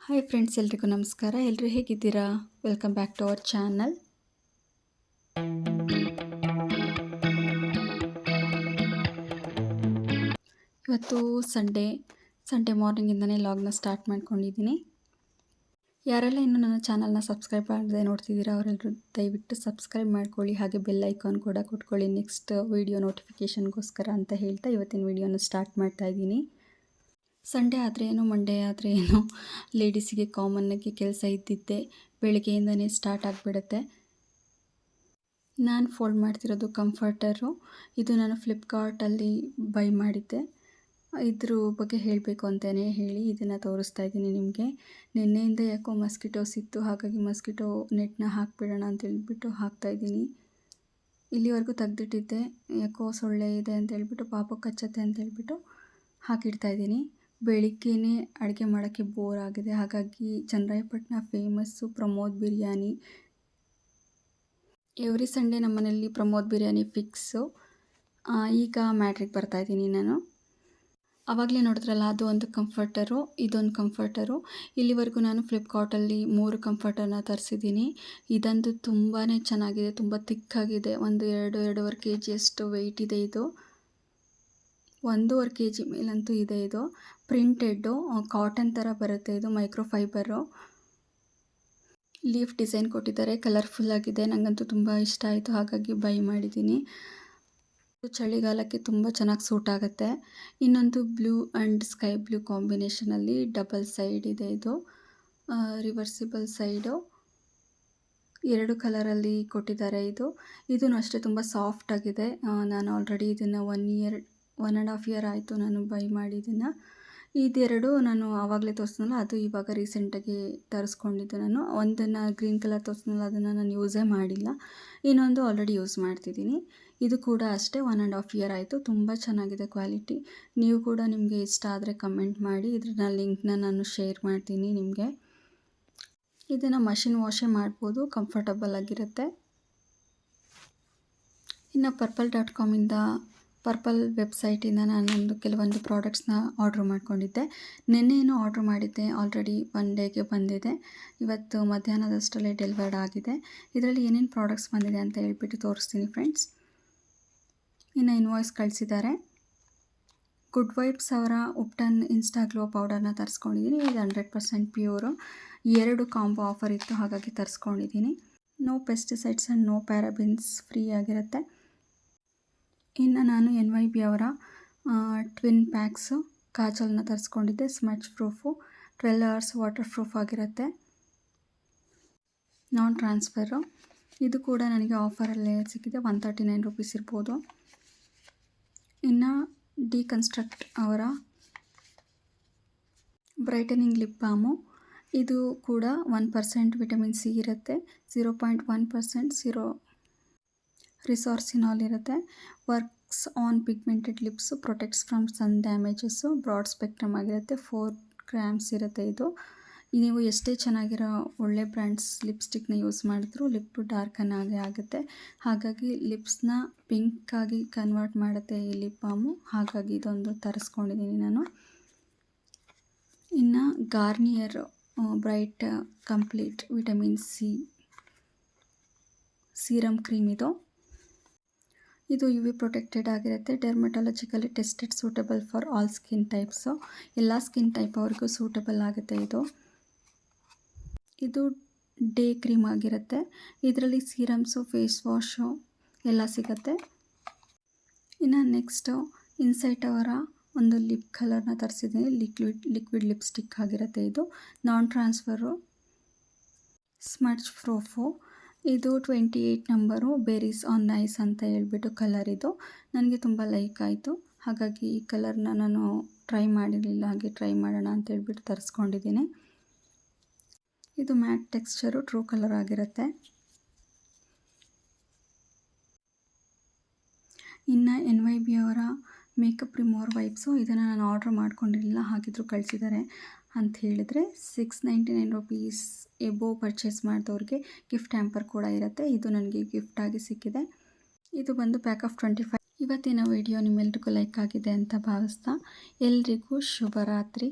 Hi friends, ಎಲ್ರಿಗೂ ನಮಸ್ಕಾರ. ಎಲ್ಲರೂ ಹೇಗಿದ್ದೀರಾ? Welcome back to our channel. ಇವತ್ತು ಸಂಡೇ ಮಾರ್ನಿಂಗಿಂದನೇ ಲಾಗ್ನ ಸ್ಟಾರ್ಟ್ ಮಾಡ್ಕೊಂಡಿದ್ದೀನಿ. ಯಾರೆಲ್ಲ ಇನ್ನೂ ನನ್ನ ಚಾನಲ್ನ ಸಬ್ಸ್ಕ್ರೈಬ್ ಮಾಡದೆ ನೋಡ್ತಿದ್ದೀರಾ ಅವರೆಲ್ಲರೂ ದಯವಿಟ್ಟು ಸಬ್ಸ್ಕ್ರೈಬ್ ಮಾಡ್ಕೊಳ್ಳಿ, ಹಾಗೆ ಬೆಲ್ ಐಕಾನ್ ಕೂಡ ಕೊಟ್ಕೊಳ್ಳಿ ನೆಕ್ಸ್ಟ್ ವೀಡಿಯೋ ನೋಟಿಫಿಕೇಷನ್ಗೋಸ್ಕರ ಅಂತ ಹೇಳ್ತಾ ಇವತ್ತಿನ ವೀಡಿಯೋನ ಸ್ಟಾರ್ಟ್ ಮಾಡ್ತಾ ಇದ್ದೀನಿ. ಸಂಡೇ ಆದರೆ ಏನು, ಮಂಡೇ ಆದರೆ ಏನು, ಲೇಡೀಸಿಗೆ ಕಾಮನ್ನಾಗಿ ಕೆಲಸ ಇದ್ದಿದ್ದೆ ಬೆಳಗ್ಗೆಯಿಂದನೇ ಸ್ಟಾರ್ಟ್ ಆಗಿಬಿಡುತ್ತೆ. ನಾನು ಫೋಲ್ಡ್ ಮಾಡ್ತಿರೋದು ಕಂಫರ್ಟರು. ಇದು ನಾನು ಫ್ಲಿಪ್ಕಾರ್ಟಲ್ಲಿ ಬೈ ಮಾಡಿದ್ದೆ. ಇದ್ರ ಬಗ್ಗೆ ಹೇಳಬೇಕು ಅಂತಲೇ ಹೇಳಿ ಇದನ್ನು ತೋರಿಸ್ತಾ ಇದ್ದೀನಿ ನಿಮಗೆ. ನಿನ್ನೆಯಿಂದ ಯಾಕೋ ಮಸ್ಕಿಟೋಸ್ ಇತ್ತು, ಹಾಗಾಗಿ ಮಸ್ಕಿಟೋ ನೆಟ್ನ ಹಾಕಿಬಿಡೋಣ ಅಂತೇಳ್ಬಿಟ್ಟು ಹಾಕ್ತಾಯಿದ್ದೀನಿ. ಇಲ್ಲಿವರೆಗೂ ತೆಗ್ದಿಟ್ಟಿದ್ದೆ, ಯಾಕೋ ಸೊಳ್ಳೆ ಇದೆ ಅಂತೇಳ್ಬಿಟ್ಟು, ಪಾಪಕ್ಕೆ ಕಚ್ಚತ್ತೆ ಅಂತೇಳ್ಬಿಟ್ಟು ಹಾಕಿಡ್ತಾಯಿದ್ದೀನಿ. ಬೆಳಿಗ್ಗೆನೇ ಅಡುಗೆ ಮಾಡೋಕ್ಕೆ ಬೋರ್ ಆಗಿದೆ, ಹಾಗಾಗಿ Channarayapatna famous Pramod biryani. Every Sunday ನಮ್ಮ ಮನೆಯಲ್ಲಿ ಪ್ರಮೋದ್ ಬಿರಿಯಾನಿ ಫಿಕ್ಸು. ಈಗ ಮ್ಯಾಟ್ರಿಗೆ ಬರ್ತಾಯಿದ್ದೀನಿ ನಾನು. ಆವಾಗಲೇ ನೋಡಿದ್ರಲ್ಲ, ಅದು ಒಂದು ಕಂಫರ್ಟರು, ಇದೊಂದು ಕಂಫರ್ಟರು. ಇಲ್ಲಿವರೆಗೂ ನಾನು ಫ್ಲಿಪ್ಕಾರ್ಟಲ್ಲಿ 3 ಕಂಫರ್ಟನ್ನು ತರಿಸಿದ್ದೀನಿ. ಇದಂತೂ ತುಂಬಾ ಚೆನ್ನಾಗಿದೆ, ತುಂಬ ತಿಕ್ಕಾಗಿದೆ. ಒಂದು 2-2.5 kg ಅಷ್ಟು ವೆಯ್ಟ್ ಇದೆ ಇದು. 1.5 kg ಮೇಲಂತೂ ಇದೆ ಇದು. ಪ್ರಿಂಟೆಡ್ಡು, ಕಾಟನ್ ಥರ ಬರುತ್ತೆ ಇದು, ಮೈಕ್ರೋಫೈಬರು. ಲೀಫ್ ಡಿಸೈನ್ ಕೊಟ್ಟಿದ್ದಾರೆ, ಕಲರ್ಫುಲ್ ಆಗಿದೆ. ನನಗಂತೂ ತುಂಬ ಇಷ್ಟ ಆಯಿತು, ಹಾಗಾಗಿ ಬೈ ಮಾಡಿದ್ದೀನಿ. ಚಳಿಗಾಲಕ್ಕೆ ತುಂಬ ಚೆನ್ನಾಗಿ ಸೂಟ್ ಆಗುತ್ತೆ. ಇನ್ನೊಂದು ಬ್ಲೂ ಆ್ಯಂಡ್ ಸ್ಕೈ ಬ್ಲೂ ಕಾಂಬಿನೇಷನಲ್ಲಿ ಡಬಲ್ ಸೈಡ್ ಇದೆ ಇದು, ರಿವರ್ಸಿಬಲ್ ಸೈಡು. 2 ಕಲರಲ್ಲಿ ಕೊಟ್ಟಿದ್ದಾರೆ ಇದು. ಇದೂ ಅಷ್ಟೇ ತುಂಬ ಸಾಫ್ಟ್ ಆಗಿದೆ. ನಾನು ಆಲ್ರೆಡಿ ಇದನ್ನು 1.5 year ಆಯಿತು ನಾನು ಬೈ ಮಾಡಿದ್ದನ್ನು. ಇದೆರಡು ನಾನು ಆವಾಗಲೇ ತೋರಿಸಿದ್ನಲ್ಲ, ಅದು ಇವಾಗ ರೀಸೆಂಟಾಗಿ ತರಿಸ್ಕೊಂಡಿದ್ದು ನಾನು. ಒಂದನ್ನು ಗ್ರೀನ್ ಕಲರ್ ತೋರಿಸಿದ್ನಲ್ಲ, ಅದನ್ನು ನಾನು ಯೂಸೇ ಮಾಡಿಲ್ಲ. ಇನ್ನೊಂದು ಆಲ್ರೆಡಿ ಯೂಸ್ ಮಾಡ್ತಿದ್ದೀನಿ. ಇದು ಕೂಡ ಅಷ್ಟೇ 1.5 year ಆಯಿತು. ತುಂಬ ಚೆನ್ನಾಗಿದೆ ಕ್ವಾಲಿಟಿ. ನೀವು ಕೂಡ ನಿಮಗೆ ಇಷ್ಟ ಆದರೆ ಕಮೆಂಟ್ ಮಾಡಿ, ಇದನ್ನ ಲಿಂಕ್ನ ನಾನು ಶೇರ್ ಮಾಡ್ತೀನಿ ನಿಮಗೆ. ಇದನ್ನು ಮಷಿನ್ ವಾಶೇ ಮಾಡ್ಬೋದು, ಕಂಫರ್ಟಬಲ್ ಆಗಿರುತ್ತೆ. ಇನ್ನು ಪರ್ಪಲ್ ವೆಬ್ಸೈಟಿಂದ ನಾನೊಂದು ಕೆಲವೊಂದು ಪ್ರಾಡಕ್ಟ್ಸ್ನ ಆರ್ಡ್ರ್ ಮಾಡ್ಕೊಂಡಿದ್ದೆ. ನಿನ್ನೆನೂ ಆರ್ಡ್ರ್ ಮಾಡಿದ್ದೆ, ಆಲ್ರೆಡಿ 1 ಡೇಗೆ ಬಂದಿದೆ. ಇವತ್ತು ಮಧ್ಯಾಹ್ನದಷ್ಟರಲ್ಲೇ ಡೆಲಿವರ್ಡ್ ಆಗಿದೆ. ಇದರಲ್ಲಿ ಏನೇನು ಪ್ರಾಡಕ್ಟ್ಸ್ ಬಂದಿದೆ ಅಂತ ಹೇಳ್ಬಿಟ್ಟು ತೋರಿಸ್ತೀನಿ ಫ್ರೆಂಡ್ಸ್. ಇನ್ನು ಇನ್ವಾಯ್ಸ್ ಕಳಿಸಿದ್ದಾರೆ. ಗುಡ್ ವೈಬ್ಸ್ ಅವರ ಉಪ್ಟನ್ ಇನ್ಸ್ಟಾ ಗ್ಲೋ ಪೌಡರ್ನ ತರಿಸ್ಕೊಂಡಿದ್ದೀನಿ. ಇದು 100% ಪ್ಯೂರು. 2 ಕಾಂಬೋ ಆಫರ್ ಇತ್ತು, ಹಾಗಾಗಿ ತರಿಸ್ಕೊಂಡಿದ್ದೀನಿ. No pesticides and no parabens, free ಆಗಿರುತ್ತೆ. ಇನ್ನು ನಾನು NYB ಅವರ ಟ್ವಿನ್ ಪ್ಯಾಕ್ಸು ಕಾಜಲ್ನ ತರಿಸ್ಕೊಂಡಿದ್ದೆ. Smudge proof, 12 hours water proof ಆಗಿರುತ್ತೆ, ನಾನ್ ಟ್ರಾನ್ಸ್ಫರು. ಇದು ಕೂಡ ನನಗೆ ಆಫರಲ್ಲೇ ಸಿಕ್ಕಿದೆ, 139 rupees ಇರ್ಬೋದು. ಇನ್ನು ಡಿಕನ್ಸ್ಟ್ರಕ್ಟ್ ಅವರ ಬ್ರೈಟನಿಂಗ್ ಲಿಪ್ ಬಾಮು. ಇದು ಕೂಡ 1% ವಿಟಮಿನ್ ಸಿ ಇರುತ್ತೆ, 0.1% ರಿಸಾರ್ಸಿನಾಲ್ ಇರುತ್ತೆ. Works on pigmented lips, protects from sun damages, broad spectrum ಆಗಿರುತ್ತೆ. 4 grams ಇರುತ್ತೆ ಇದು. ನೀವು ಎಷ್ಟೇ ಚೆನ್ನಾಗಿರೋ ಒಳ್ಳೆ ಬ್ರ್ಯಾಂಡ್ಸ್ ಲಿಪ್ಸ್ಟಿಕ್ನ ಯೂಸ್ ಮಾಡಿದ್ರೂ ಲಿಪ್ ಡಾರ್ಕನ್ನಾಗೇ ಆಗುತ್ತೆ, ಹಾಗಾಗಿ ಲಿಪ್ಸ್ನ ಪಿಂಕಾಗಿ ಕನ್ವರ್ಟ್ ಮಾಡುತ್ತೆ ಈ ಲಿಪ್ ಬಾಮು. ಹಾಗಾಗಿ ಇದೊಂದು ತರಿಸ್ಕೊಂಡಿದ್ದೀನಿ ನಾನು. ಇನ್ನು Garnier bright complete vitamin C serum cream ಇದು UV ಪ್ರೊಟೆಕ್ಟೆಡ್ ಆಗಿರುತ್ತೆ. Dermatologically tested, suitable for all skin types. ಎಲ್ಲ ಸ್ಕಿನ್ ಟೈಪ್ ಅವ್ರಿಗೂ ಸೂಟಬಲ್ ಆಗುತ್ತೆ ಇದು. ಇದು ಡೇ ಕ್ರೀಮ್ ಆಗಿರುತ್ತೆ. ಇದರಲ್ಲಿ ಸೀರಮ್ಸು, ಫೇಸ್ ವಾಶು ಎಲ್ಲ ಸಿಗುತ್ತೆ. ಇನ್ನು ನೆಕ್ಸ್ಟು ಇನ್ಸೈಟ್ ಅವರ ಒಂದು ಲಿಪ್ ಕಲರ್ನ ತರಿಸಿದ್ದೀನಿ. ಲಿಕ್ವಿಡ್ ಲಿಪ್ಸ್ಟಿಕ್ ಆಗಿರುತ್ತೆ ಇದು. ನಾನ್ ಟ್ರಾನ್ಸ್ಫರು, ಸ್ಮಚ್ ಪ್ರೂಫು. ಇದು 28 ನಂಬರು, ಬೆರೀಸ್ ಆನ್ ನೈಸ್ ಅಂತ ಹೇಳ್ಬಿಟ್ಟು ಕಲರ್ ಇದು. ನನಗೆ ತುಂಬ ಲೈಕ್ ಆಯಿತು, ಹಾಗಾಗಿ ಈ ಕಲರ್ನ ನಾನು ಟ್ರೈ ಮಾಡಿರಲಿಲ್ಲ, ಹಾಗೆ ಟ್ರೈ ಮಾಡೋಣ ಅಂತ ಹೇಳ್ಬಿಟ್ಟು ತರಿಸ್ಕೊಂಡಿದ್ದೀನಿ. ಇದು ಮ್ಯಾಟ್ ಟೆಕ್ಸ್ಚರು, ಟ್ರೂ ಕಲರ್ ಆಗಿರುತ್ತೆ. ಇನ್ನು NYB ಅವರ ಮೇಕಪ್ ರಿಮೂವರ್ ವೈಪ್ಸು. ಇದನ್ನು ನಾನು ಆರ್ಡ್ರ್ ಮಾಡ್ಕೊಂಡಿರಲಿಲ್ಲ, ಹಾಗಿದ್ರು ಕಳಿಸಿದ್ದಾರೆ ಅಂತ ಹೇಳಿದರೆ. 699 rupees ಎಬೋ ಪರ್ಚೇಸ್ ಮಾಡಿದವ್ರಿಗೆ ಗಿಫ್ಟ್ ಹ್ಯಾಂಪರ್ ಕೂಡ ಇರುತ್ತೆ. ಇದು ನನಗೆ ಗಿಫ್ಟಾಗಿ ಸಿಕ್ಕಿದೆ. ಇದು ಬಂದು ಪ್ಯಾಕ್ ಆಫ್ 25. ಇವತ್ತಿನ ವಿಡಿಯೋ ನಿಮ್ಮೆಲ್ರಿಗೂ ಲೈಕ್ ಆಗಿದೆ ಅಂತ ಭಾವಿಸ್ತಾ ಎಲ್ರಿಗೂ ಶುಭರಾತ್ರಿ.